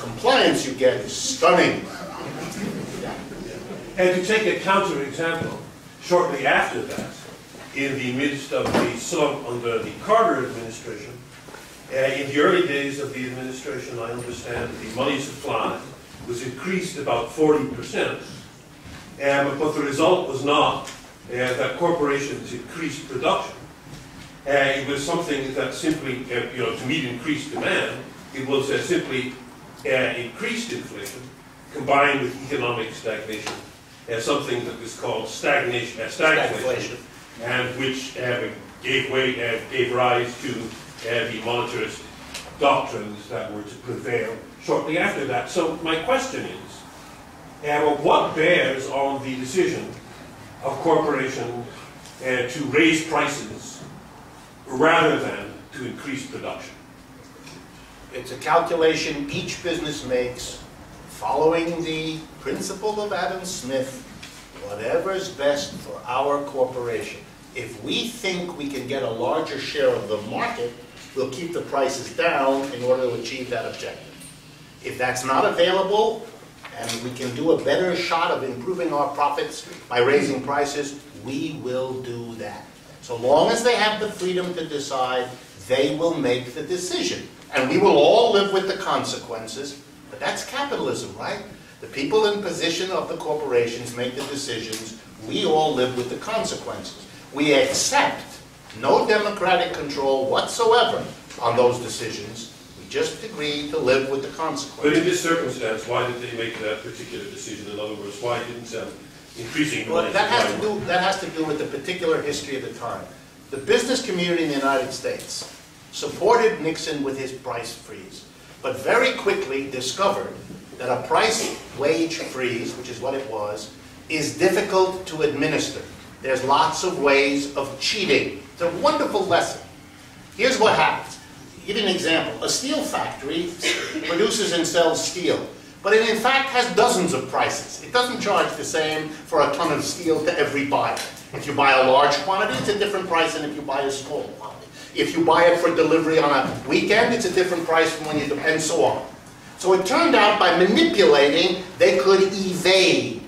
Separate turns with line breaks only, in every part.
compliance you get is stunning.
And to take a counter-example, shortly after that, in the midst of the slump under the Carter administration, in the early days of the administration, I understand that the money supply was increased about 40%, but the result was not that corporations increased production. It was something that simply, to meet increased demand, it was simply increased inflation combined with economic stagnation, something that was called stagflation, and which gave rise to the monetarist doctrines that were to prevail shortly after that. So my question is, what bears on the decision of corporations to raise prices rather than to increase production?
It's a calculation each business makes following the principle of Adam Smith, whatever's best for our corporation. If we think we can get a larger share of the market, we'll keep the prices down in order to achieve that objective. If that's not available, and we can do a better shot of improving our profits by raising prices, we will do that. So long as they have the freedom to decide, they will make the decision. And we will all live with the consequences, but that's capitalism, right? The people in position of the corporations make the decisions, we all live with the consequences. We accept no democratic control whatsoever on those decisions. We just agree to live with the consequences.
But in this circumstance, why did they make that particular decision? In other words, why didn't increasing the money
that has to do with the particular history of the time. The business community in the United States supported Nixon with his price freeze, but very quickly discovered that a price wage freeze, which is what it was, is difficult to administer. There's lots of ways of cheating. It's a wonderful lesson. Here's what happens. I'll give you an example. A steel factory produces and sells steel, but it in fact has dozens of prices. It doesn't charge the same for a ton of steel to every buyer. If you buy a large quantity, it's a different price than if you buy a small quantity. If you buy it for delivery on a weekend, it's a different price from when you do, and so on. So it turned out by manipulating, they could evade.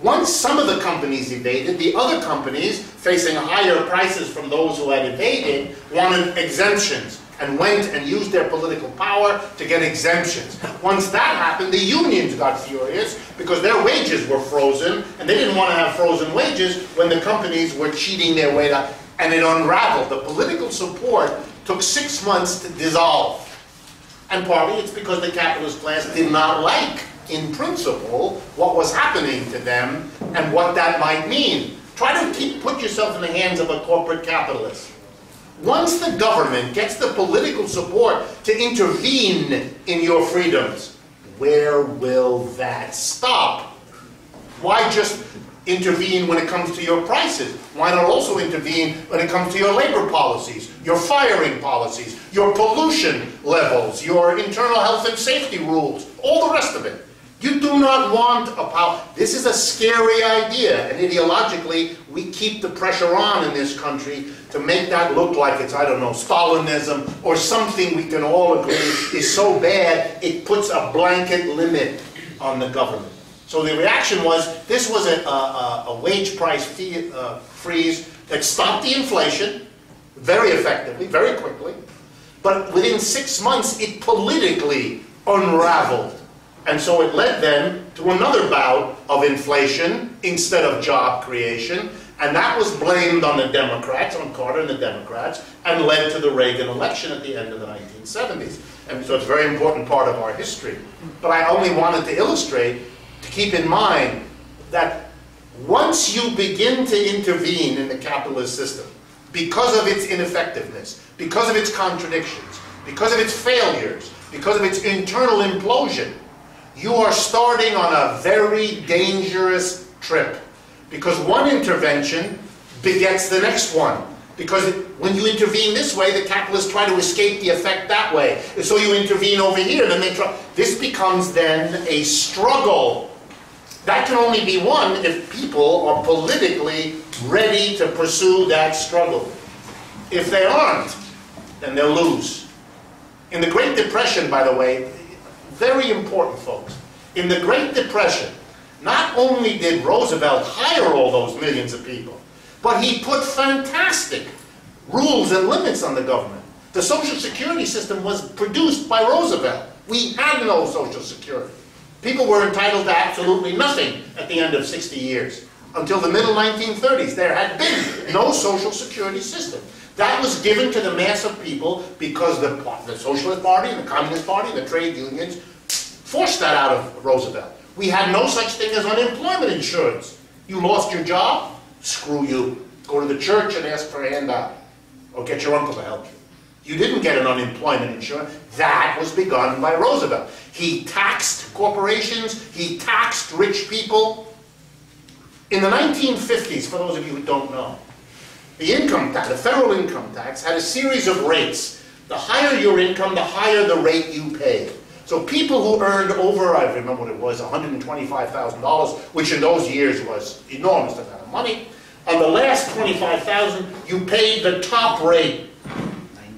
Once some of the companies evaded, the other companies, facing higher prices from those who had evaded, wanted exemptions and went and used their political power to get exemptions. Once that happened, the unions got furious because their wages were frozen, and they didn't want to have frozen wages when the companies were cheating their way to, and it unraveled. The political support took 6 months to dissolve. And partly it's because the capitalist class did not like, in principle, what was happening to them and what that might mean. Try to put yourself in the hands of a corporate capitalist. Once the government gets the political support to intervene in your freedoms, where will that stop? Why just intervene when it comes to your prices? Why not also intervene when it comes to your labor policies, your firing policies, your pollution levels, your internal health and safety rules, all the rest of it? You do not want a power. This is a scary idea, and ideologically, we keep the pressure on in this country to make that look like it's, I don't know, Stalinism or something we can all agree is so bad it puts a blanket limit on the government. So the reaction was, this was a wage price freeze that stopped the inflation very effectively, very quickly, but within 6 months it politically unraveled. And so it led then to another bout of inflation instead of job creation, and that was blamed on the Democrats, on Carter and the Democrats, and led to the Reagan election at the end of the 1970s. And so it's a very important part of our history. But I only wanted to illustrate, to keep in mind, that once you begin to intervene in the capitalist system, because of its ineffectiveness, because of its contradictions, because of its failures, because of its internal implosion, you are starting on a very dangerous trip. Because one intervention begets the next one. Because when you intervene this way, the capitalists try to escape the effect that way. And so you intervene over here, then they try. This becomes then a struggle. That can only be won if people are politically ready to pursue that struggle. If they aren't, then they'll lose. In the Great Depression, by the way, very important, folks. In the Great Depression, not only did Roosevelt hire all those millions of people, but he put fantastic rules and limits on the government. The Social Security system was produced by Roosevelt. We had no Social Security. People were entitled to absolutely nothing at the end of 60 years. Until the middle 1930s, there had been no Social Security system. That was given to the mass of people because the Socialist Party and the Communist Party and the trade unions forced that out of Roosevelt. We had no such thing as unemployment insurance. You lost your job? Screw you. Go to the church and ask for a handout. Or get your uncle to help you. You didn't get an unemployment insurance. That was begun by Roosevelt. He taxed corporations. He taxed rich people. In the 1950s, for those of you who don't know, the income tax, the federal income tax, had a series of rates. The higher your income, the higher the rate you paid. So people who earned over, I remember what it was, $125,000, which in those years was enormous amount of money. On the last $25,000, you paid the top rate.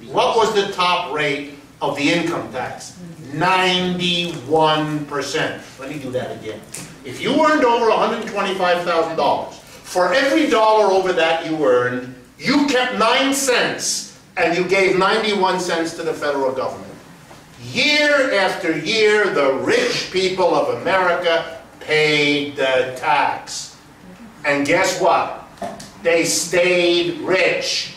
What was the top rate of the income tax? 91%. Let me do that again. If you earned over $125,000, for every dollar over that you earned, you kept 9 cents and you gave 91 cents to the federal government. Year after year, the rich people of America paid the tax. And guess what? They stayed rich.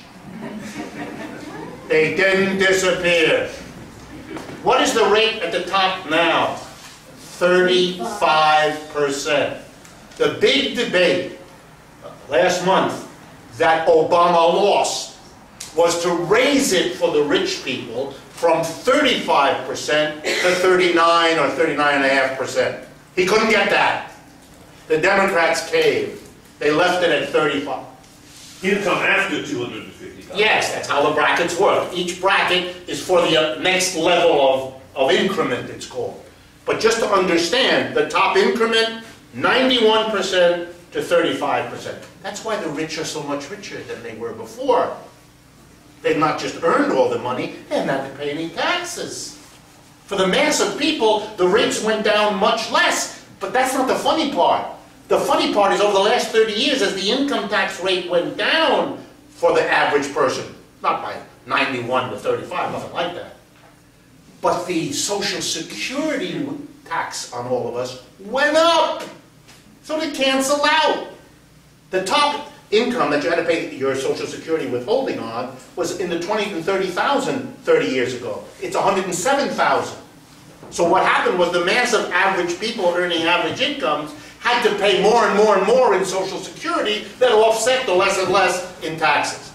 They didn't disappear. What is the rate at the top now? 35%. The big debate last month that Obama lost was to raise it for the rich people from 35% to 39 or 39.5%. He couldn't get that. The Democrats caved. They left it at 35.
Income after $250,000.
Yes, that's how the brackets work. Each bracket is for the next level of increment, it's called. But just to understand, the top increment, 91% to 35%. That's why the rich are so much richer than they were before. They've not just earned all the money, they have not to pay any taxes. For the mass of people, the rates went down much less. But that's not the funny part. The funny part is over the last 30 years, as the income tax rate went down for the average person, not by 91 to 35, nothing like that, but the Social Security tax on all of us went up. So they cancel out. The top income that you had to pay your Social Security withholding on was in the 20 and 30,000 30 years ago. It's 107,000. So what happened was the mass of average people earning average incomes had to pay more and more and more in Social Security that offset the less and less in taxes.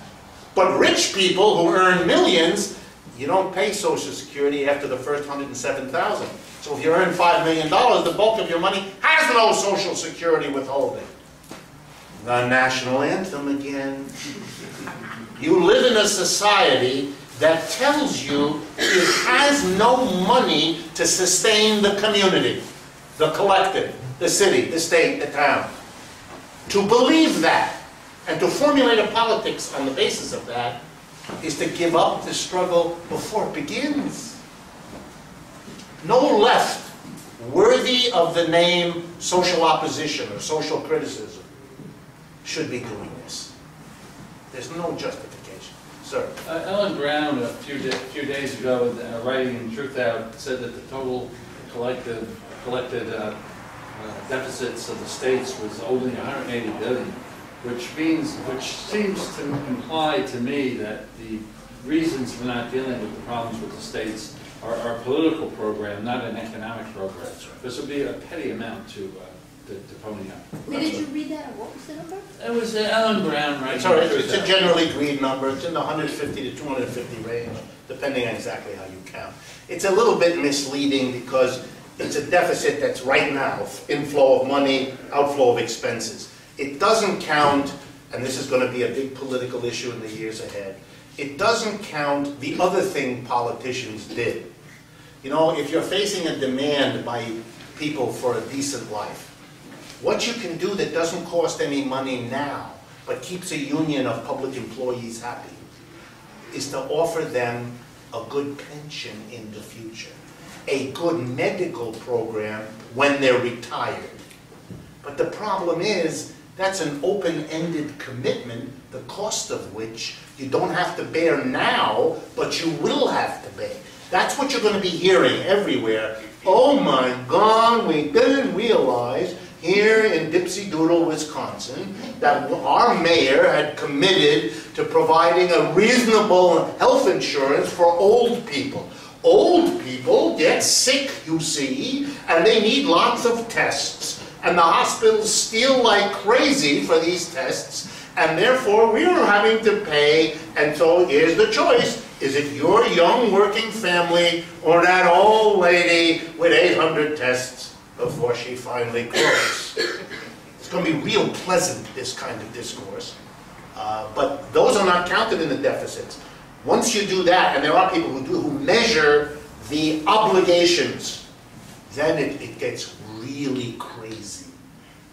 But rich people who earn millions, you don't pay Social Security after the first 107,000. So if you earn $5 million, the bulk of your money has no Social Security withholding. The national anthem again. You live in a society that tells you it has no money to sustain the community, the collective, the city, the state, the town. To believe that and to formulate a politics on the basis of that is to give up the struggle before it begins. No left worthy of the name social opposition or social criticism should be doing this. There's no justification. Sir?
Ellen Brown, a few days ago, writing in Truth Out, said that the total collected deficits of the states was only 180 billion, which seems to imply to me that the reasons for not dealing with the problems with the states are a political program, not an economic program. This would be a petty amount to pony up.
Did you read that? What was the number?
It was Ellen Brown, right?
Sorry, it's a generally agreed number. It's in the 150 to 250 range, depending on exactly how you count. It's a little bit misleading because it's a deficit that's right now, inflow of money, outflow of expenses. It doesn't count, and this is going to be a big political issue in the years ahead, it doesn't count the other thing politicians did. You know, if you're facing a demand by people for a decent life, what you can do that doesn't cost any money now, but keeps a union of public employees happy, is to offer them a good pension in the future. a good medical program when they're retired. But the problem is, that's an open-ended commitment, the cost of which you don't have to bear now, but you will have to bear. That's what you're going to be hearing everywhere. Oh my God, we didn't realize here in Dipsy Doodle, Wisconsin, that our mayor had committed to providing a reasonable health insurance for old people. Old people get sick, you see, and they need lots of tests. And the hospitals steal like crazy for these tests, and therefore we are having to pay. And so here's the choice. Is it your young working family or that old lady with 800 tests before she finally croaks? It's going to be real pleasant, this kind of discourse. But those are not counted in the deficits. Once you do that, and there are people who measure the obligations, then it gets really crazy.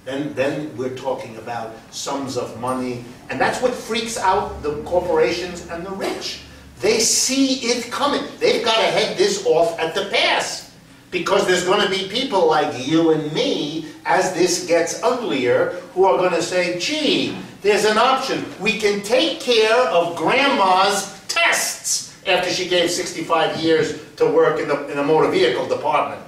Then we're talking about sums of money, and that's what freaks out the corporations and the rich. They see it coming. They've got to head this off at the pass, because there's going to be people like you and me, as this gets uglier, who are going to say, gee, there's an option. We can take care of grandma's tests after she gave 65 years to work in the motor vehicle department.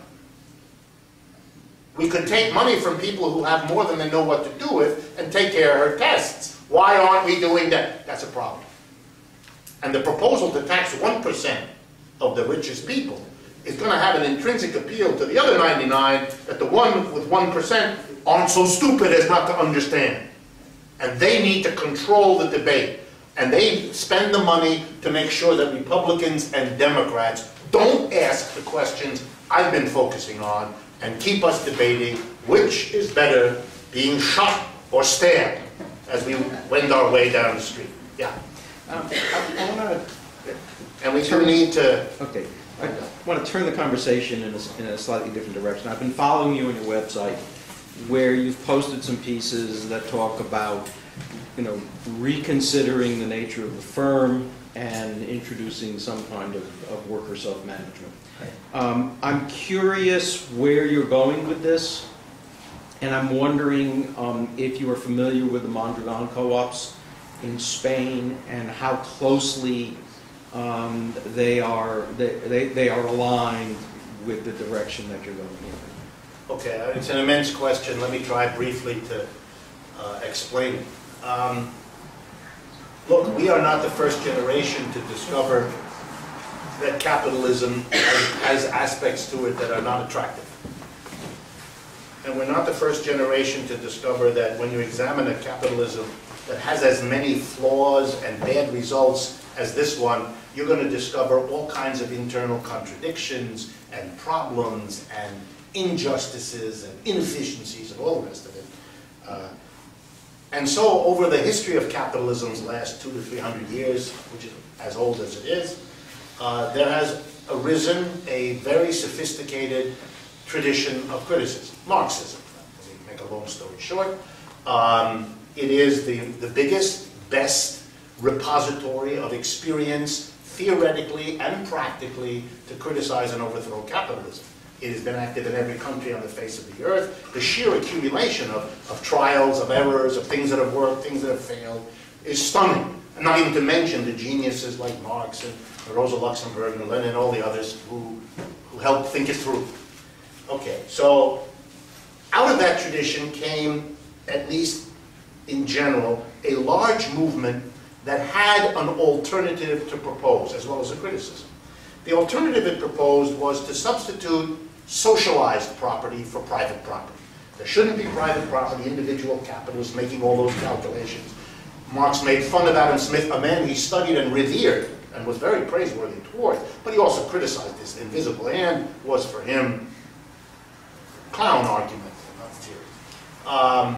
We could take money from people who have more than they know what to do with and take care of her tests. Why aren't we doing that? That's a problem. And the proposal to tax 1% of the richest people is going to have an intrinsic appeal to the other 99 that the one with 1% aren't so stupid as not to understand. And they need to control the debate. And they spend the money to make sure that Republicans and Democrats don't ask the questions I've been focusing on and keep us debating which is better, being shot or stabbed, as we wend our way down the street. Yeah.
I want to...
And we do need to...
Okay. I want to turn the conversation in a slightly different direction. I've been following you on your website, where you've posted some pieces that talk about, reconsidering the nature of the firm and introducing some kind of worker self-management. I'm curious where you're going with this, and I'm wondering if you are familiar with the Mondragon co-ops in Spain and how closely they are aligned with the direction that you're going in.
Okay, it's an immense question. Let me try briefly to explain it. Look, we are not the first generation to discover that capitalism has aspects to it that are not attractive. And we're not the first generation to discover that when you examine a capitalism that has as many flaws and bad results as this one, you're going to discover all kinds of internal contradictions and problems and injustices and inefficiencies and all the rest of it. And so over the history of capitalism's last 200 to 300 years, which is as old as it is, there has arisen a very sophisticated tradition of criticism, Marxism. To make a long story short, it is the biggest, best repository of experience, theoretically and practically, to criticize and overthrow capitalism. It has been active in every country on the face of the earth. The sheer accumulation of trials, of errors, of things that have worked, things that have failed, is stunning. And not even to mention the geniuses like Marx and Rosa Luxemburg and Lenin and all the others who helped think it through. Okay, so out of that tradition came, at least in general, a large movement that had an alternative to propose, as well as a criticism. The alternative it proposed was to substitute socialized property for private property. There shouldn't be private property, individual capitalists making all those calculations. Marx made fun of Adam Smith, a man he studied and revered and was very praiseworthy toward, but he also criticized this invisible hand was for him clown argument, not theory.